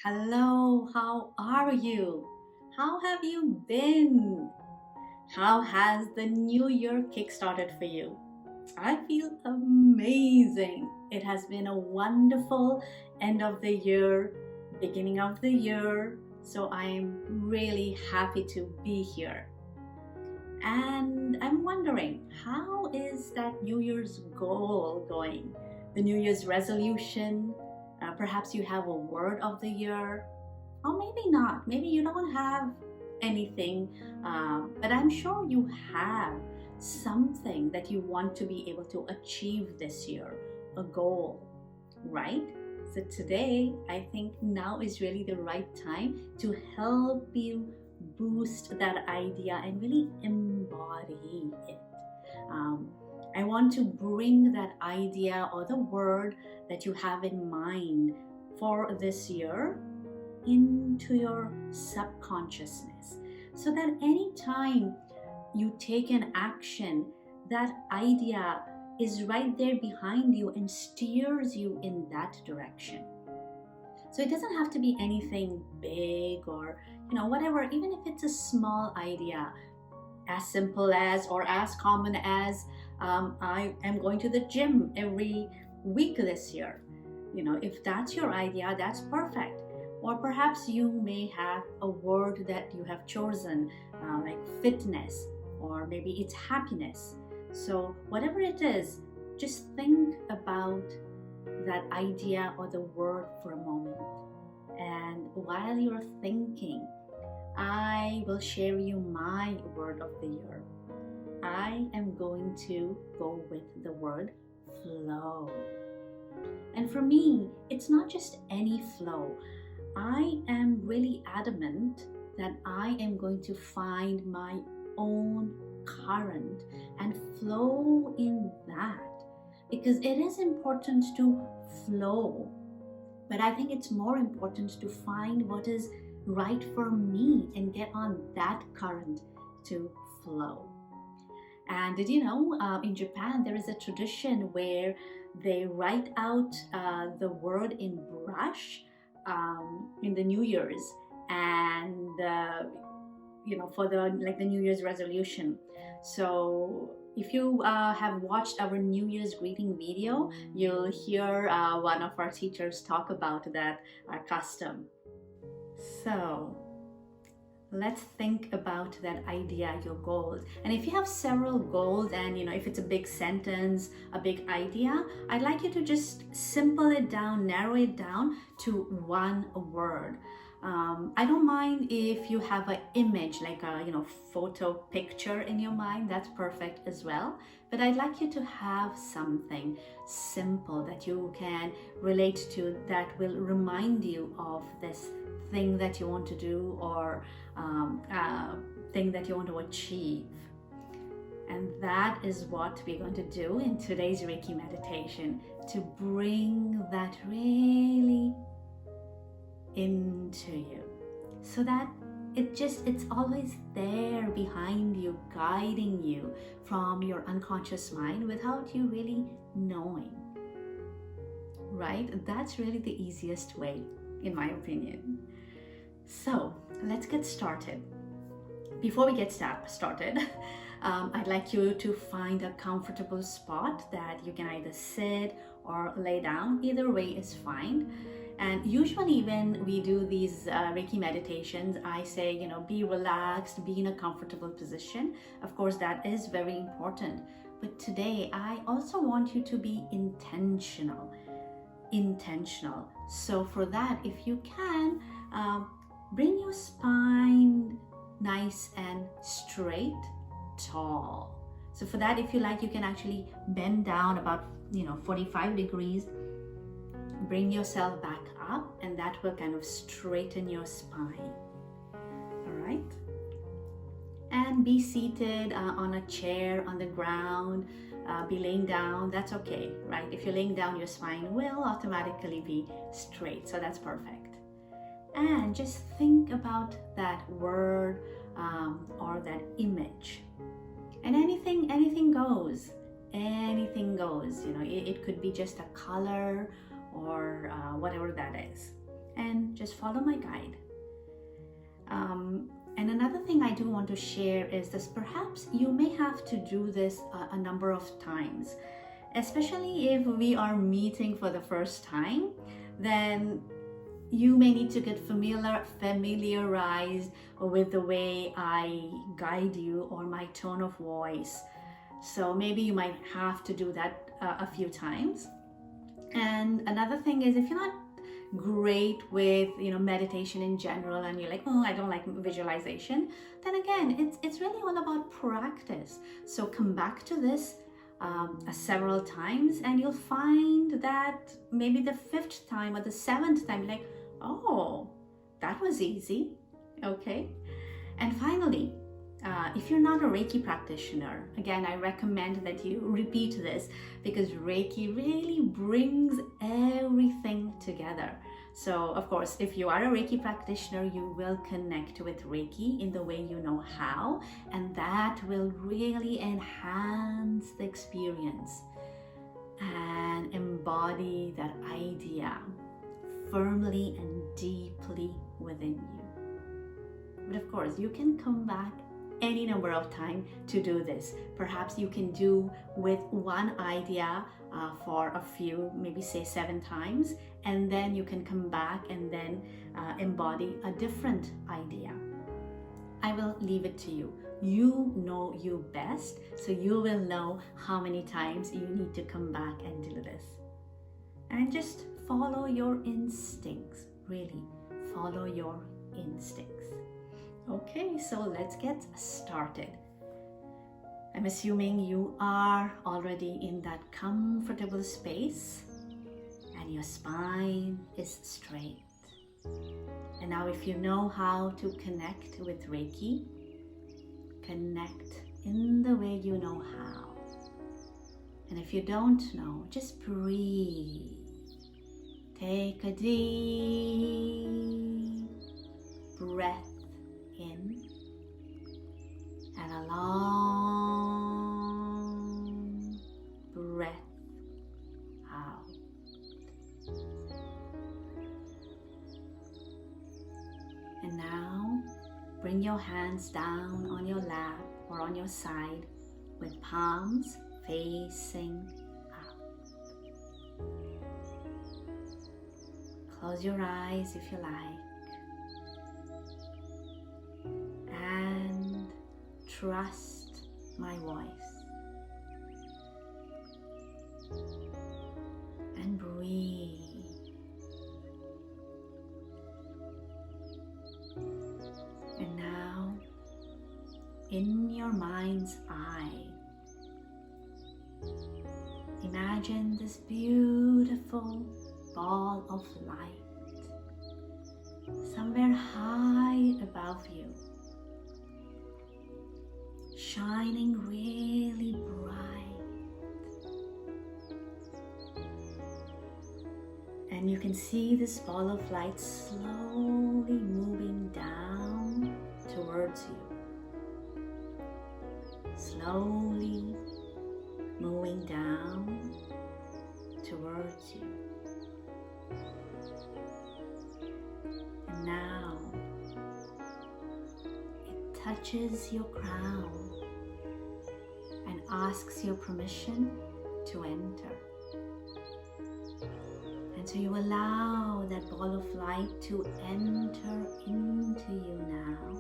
Hello, how are you? How have you been? How has the new year kick-started for you? I feel amazing. It has been a wonderful end of the year, beginning of the year. So I'm really happy to be here. And I'm wondering, how is that New Year's goal going? The New Year's resolution? Perhaps you have a word of the year, or maybe not. Maybe you don't have anything, but I'm sure you have something that you want to be able to achieve this year, a goal, right? So today, I think now is really the right time to help you boost that idea and really embody it. Um, I want to bring that idea or the word that you have in mind for this year into your subconsciousness so that anytime you take an action, that idea is right there behind you and steers you in that direction. So it doesn't have to be anything big or whatever, even if it's a small idea, as simple as or as common as I am going to the gym every week this year. If that's your idea, that's perfect. Or perhaps you may have a word that you have chosen, like fitness, or maybe it's happiness. So, whatever it is, just think about that idea or the word for a moment. And while you're thinking, I will share you my word of the year. I am going to go with the word flow. And for me, it's not just any flow. I am really adamant that I am going to find my own current and flow in that, because it is important to flow, but I think it's more important to find what is right for me and get on that current to flow. And did you know, in Japan, there is a tradition where they write out the word in brush in the New Year's, and for the New Year's resolution. So if you have watched our New Year's greeting video, you'll hear one of our teachers talk about that custom. So let's think about that idea, your goals. And if you have several goals and if it's a big sentence, a big idea, I'd like you to just simple it down, narrow it down to one word. I don't mind if you have an image, like a photo picture in your mind. That's perfect as well. But I'd like you to have something simple that you can relate to, that will remind you of this thing that you want to do, or thing that you want to achieve. And that is what we're going to do in today's Reiki meditation, to bring that really into you, so that it's always there behind you, guiding you from your unconscious mind without you really knowing. Right? That's really the easiest way, in my opinion. So let's get started. Before we get started, I'd like you to find a comfortable spot that you can either sit or lay down. Either way is fine. And usually when we do these Reiki meditations, I say, be relaxed, be in a comfortable position. Of course, that is very important. But today, I also want you to be intentional. So for that, if you can, bring your spine nice and straight, tall. So for that, if you like, you can actually bend down about 45 degrees. Bring yourself back up, and that will kind of straighten your spine. All right? And be seated on a chair, on the ground. Be laying down, that's okay, right? If you're laying down, your spine will automatically be straight, so that's perfect. And just think about that word or that image. And anything goes. Anything goes. It could be just a color or whatever that is. and just follow my guide. And another thing I do want to share is this: perhaps you may have to do this a number of times, especially if we are meeting for the first time. Then you may need to get familiarized with the way I guide you or my tone of voice. So maybe you might have to do that a few times. And another thing is, if you're not great with meditation in general, and you're like, oh, I don't like visualization, then again, it's really all about practice. So come back to this several times, and you'll find that maybe the 5th time or the 7th time, you're like, oh, that was easy. Okay. And finally, if you're not a Reiki practitioner, again, I recommend that you repeat this, because Reiki really brings everything together. So, of course, if you are a Reiki practitioner, you will connect with Reiki in the way you know how, and that will really enhance the experience and embody that idea firmly and deeply within you. But of course, you can come back any number of times to do this. Perhaps you can do with one idea for a few, maybe say 7 times, and then you can come back and then embody a different idea. I will leave it to you. You know you best, so you will know how many times you need to come back and do this. And just follow your instincts, really follow your instincts. Okay, so let's get started. I'm assuming you are already in that comfortable space and your spine is straight. And now, if you know how to connect with Reiki, connect in the way you know how. And if you don't know, just breathe. Take a deep breath in and a long breath out. And now bring your hands down on your lap or on your side with palms facing up. Close your eyes if you like. And trust my voice. And breathe. And now, in your mind's eye, imagine this beautiful ball of light somewhere high above you, shining really bright. And you can see this ball of light slowly moving down towards you. Slowly moving down towards you. And now it touches your crown and asks your permission to enter. And so you allow that ball of light to enter into you now.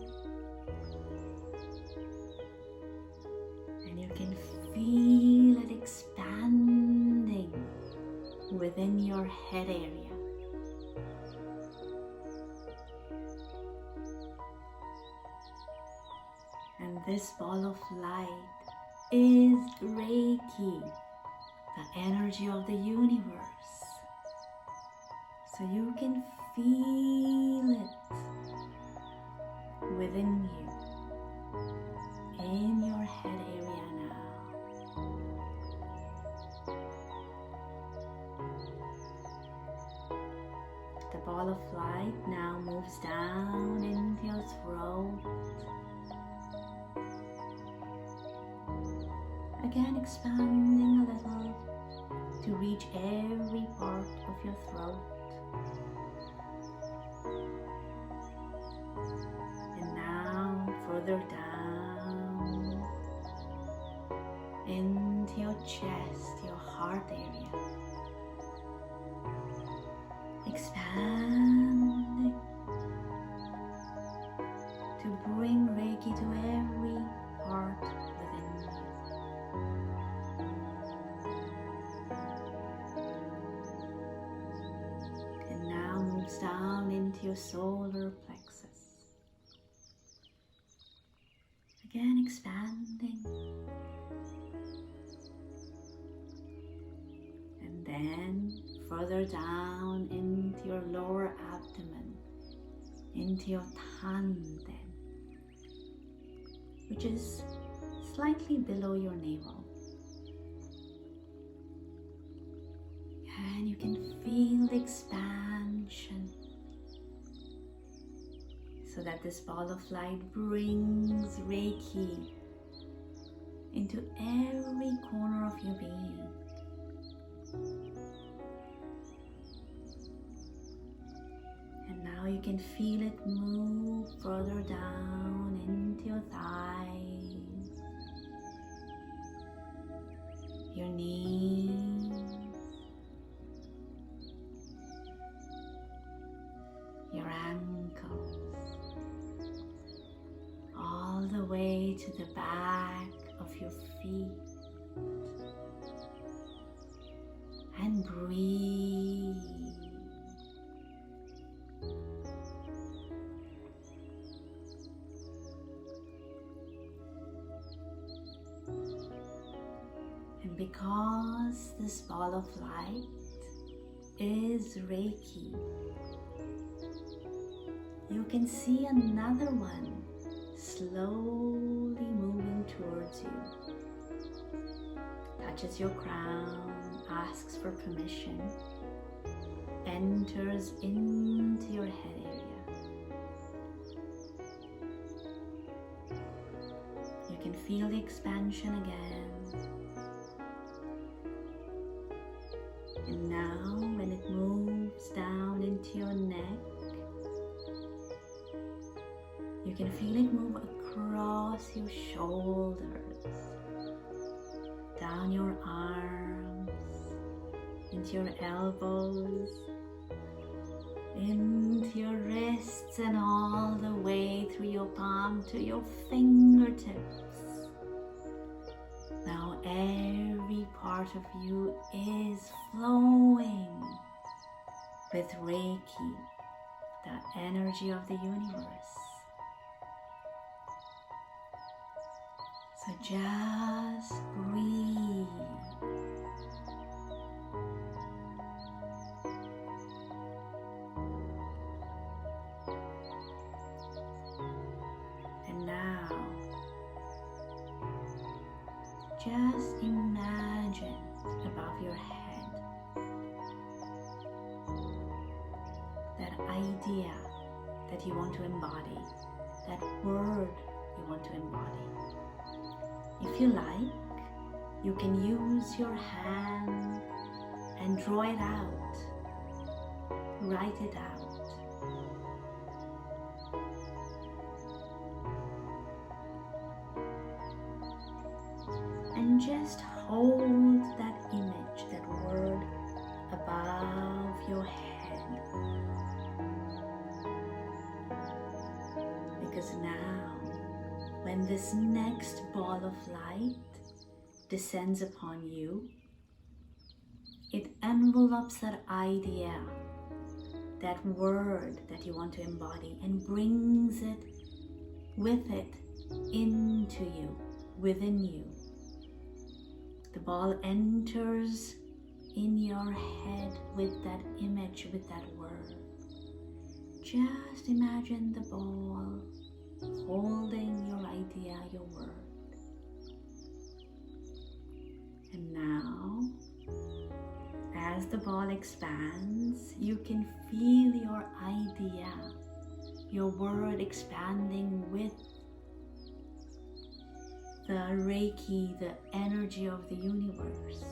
And you can feel it expanding within your head area. And this ball of light is Reiki, the energy of the universe. So you can feel it within you, in your head area now. The ball of light now moves down into your throat. Again, expanding a little to reach every part of your throat. further down into your chest, your heart area. Expanding to bring Reiki to every part within you. And now moves down into your solar plexus. Again, expanding. And then further down into your lower abdomen, into your tanden, which is slightly below your navel. And you can feel the expansion, so that this ball of light brings Reiki into every corner of your being. And now you can feel it move further down into your thighs, your knees, your ankles, all the way to the back of your feet. And breathe. And because this ball of light is Reiki, you can see another one slowly moving towards you. Touches your crown, asks for permission, enters into your head area. You can feel the expansion again. And now when it moves down into your neck, you can feel it move across your shoulders, down your arms, into your elbows, into your wrists, and all the way through your palm to your fingertips. Now every part of you is flowing with Reiki, the energy of the universe. So just breathe. And now, just imagine above your head that idea that you want to embody, that word you want to embody. If you like, you can use your hand and draw it out, write it out. And just hold that image, that word above your head. Because now, when this next ball of light descends upon you, it envelopes that idea, that word that you want to embody, and brings it with it into you, within you. The ball enters in your head with that image, with that word. Just imagine the ball holding your idea, your word. And now, as the ball expands, you can feel your idea, your word expanding with the Reiki, the energy of the universe.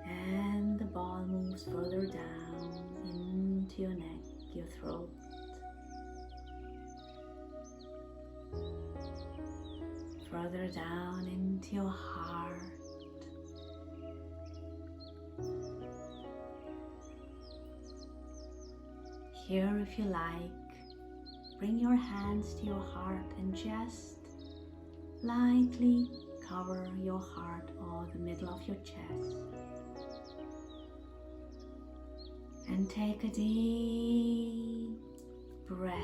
And the ball moves further down into your neck, your throat, further down into your heart. Here, if you like, bring your hands to your heart and just lightly cover your heart or the middle of your chest. And take a deep breath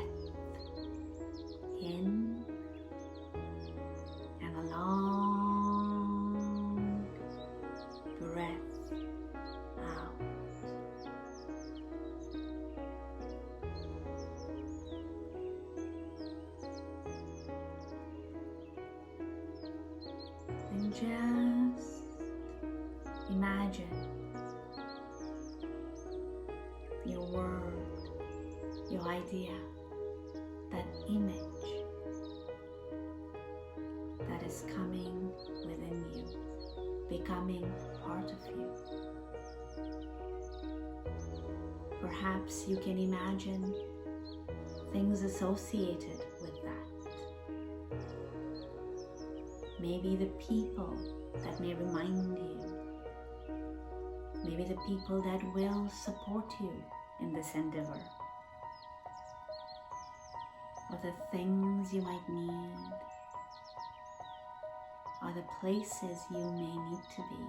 in and a long breath out. And just imagine your word, your idea, that image that is coming within you, becoming part of you. Perhaps you can imagine things associated with that. Maybe the people that may remind you. Maybe the people that will support you in this endeavor. Or the things you might need. Or the places you may need to be.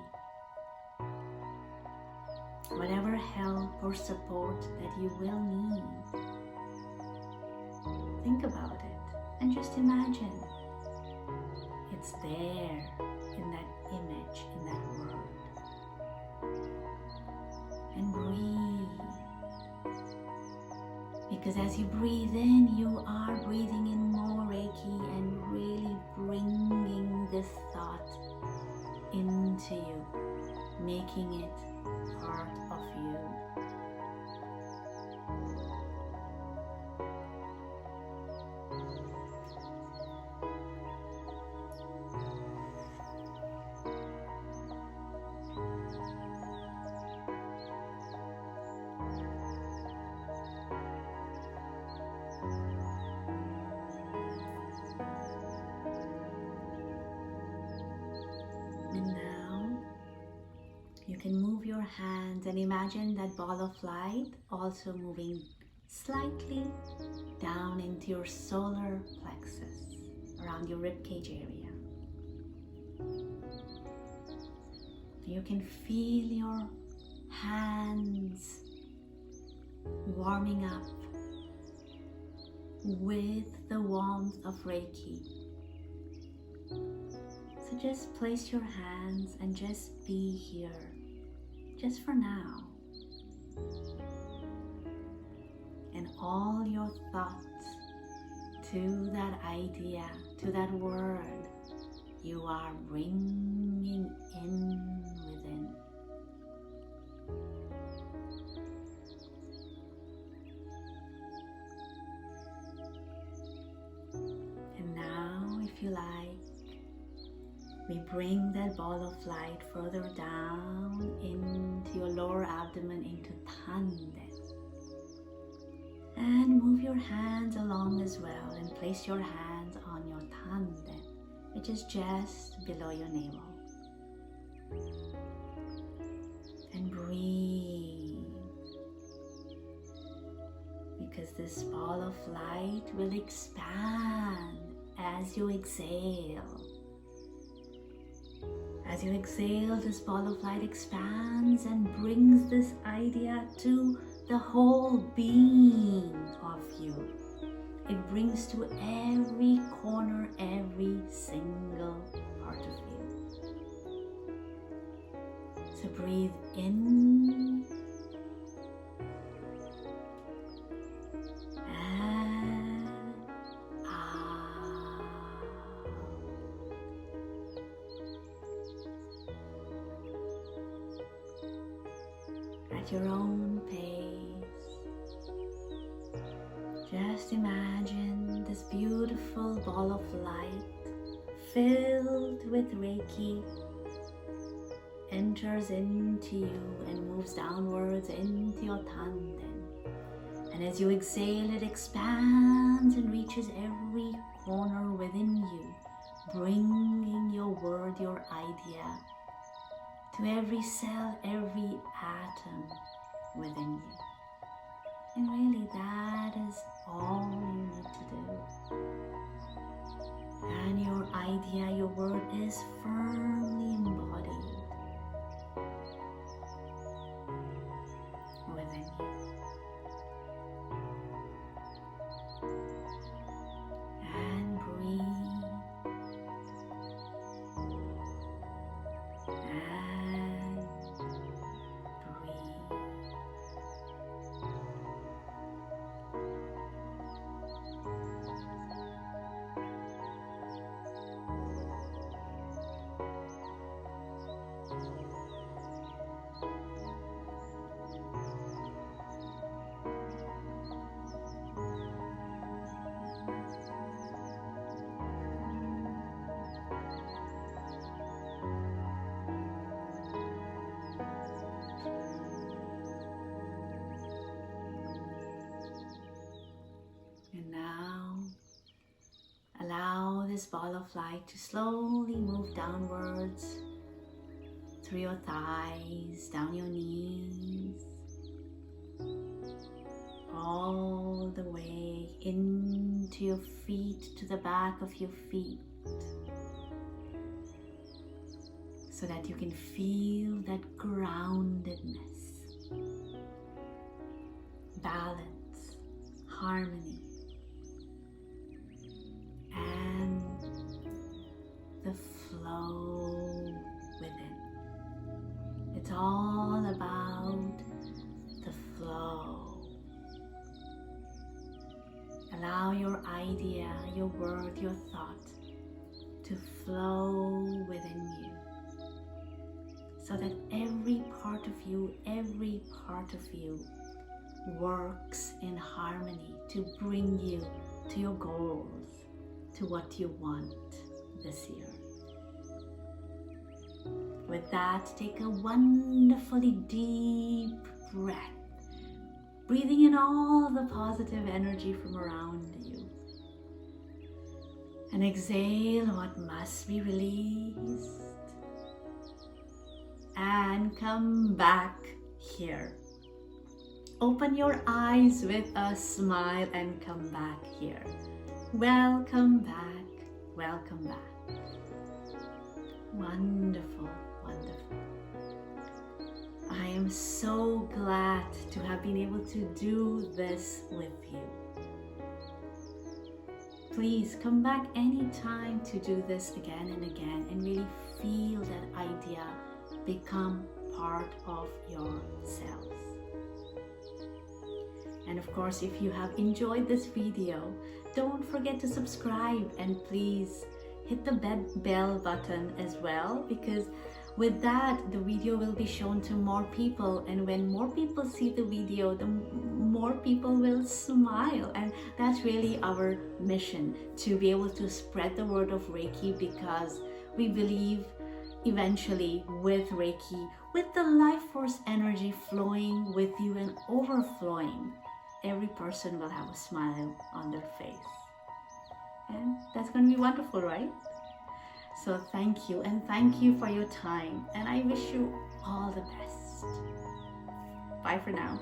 Whatever help or support that you will need. Think about it and just imagine. It's there in that image, in that word. And breathe. Because as you breathe in, you are breathing in more Reiki and really bringing this thought into you, making it part of you. And now you can move your hands and imagine that ball of light also moving slightly down into your solar plexus, around your ribcage area. You can feel your hands warming up with the warmth of Reiki. So just place your hands and just be here, just for now. And all your thoughts to that idea, to that word, you are bringing in within. And now, if you like, we bring that ball of light further down into your lower abdomen, into Tanden. And move your hands along as well and place your hands on your Tanden, which is just below your navel. And breathe. Because this ball of light will expand as you exhale. As you exhale, this ball of light expands and brings this idea to the whole being of you. It brings to every corner, every single part of you. So breathe in and out. At your own pace, just imagine this beautiful ball of light filled with Reiki enters into you and moves downwards into your Tanden. And as you exhale, it expands and reaches every corner within you, bringing your word, your idea to every cell, every atom within you. And really, that is all you need to do. And your idea, your word is firmly embodied within you. And breathe. And breathe. And now, allow this ball of light to slowly move downwards through your thighs, down your knees, all the way into your feet, to the back of your feet, so that you can feel that groundedness, balance, harmony, and the flow within. It's all about the flow. Allow your idea, your word, your thought to flow within you, so that every part of you works in harmony to bring you to your goals, to what you want this year. With that, take a wonderfully deep breath, breathing in all the positive energy from around you. And exhale what must be released. And come back here. Open your eyes with a smile and come back here. Welcome back, welcome back. Wonderful, wonderful. I am so glad to have been able to do this with you. Please come back anytime to do this again and again and really feel that idea become part of yourselves. And of course, if you have enjoyed this video, don't forget to subscribe and please hit the bell button as well, because with that, the video will be shown to more people, and when more people see the video, the more people will smile. And that's really our mission, to be able to spread the word of Reiki, because we believe eventually with Reiki, with the life force energy flowing with you and overflowing, every person will have a smile on their face. And that's going to be wonderful, right? So thank you, and thank you for your time, and I wish you all the best. Bye for now.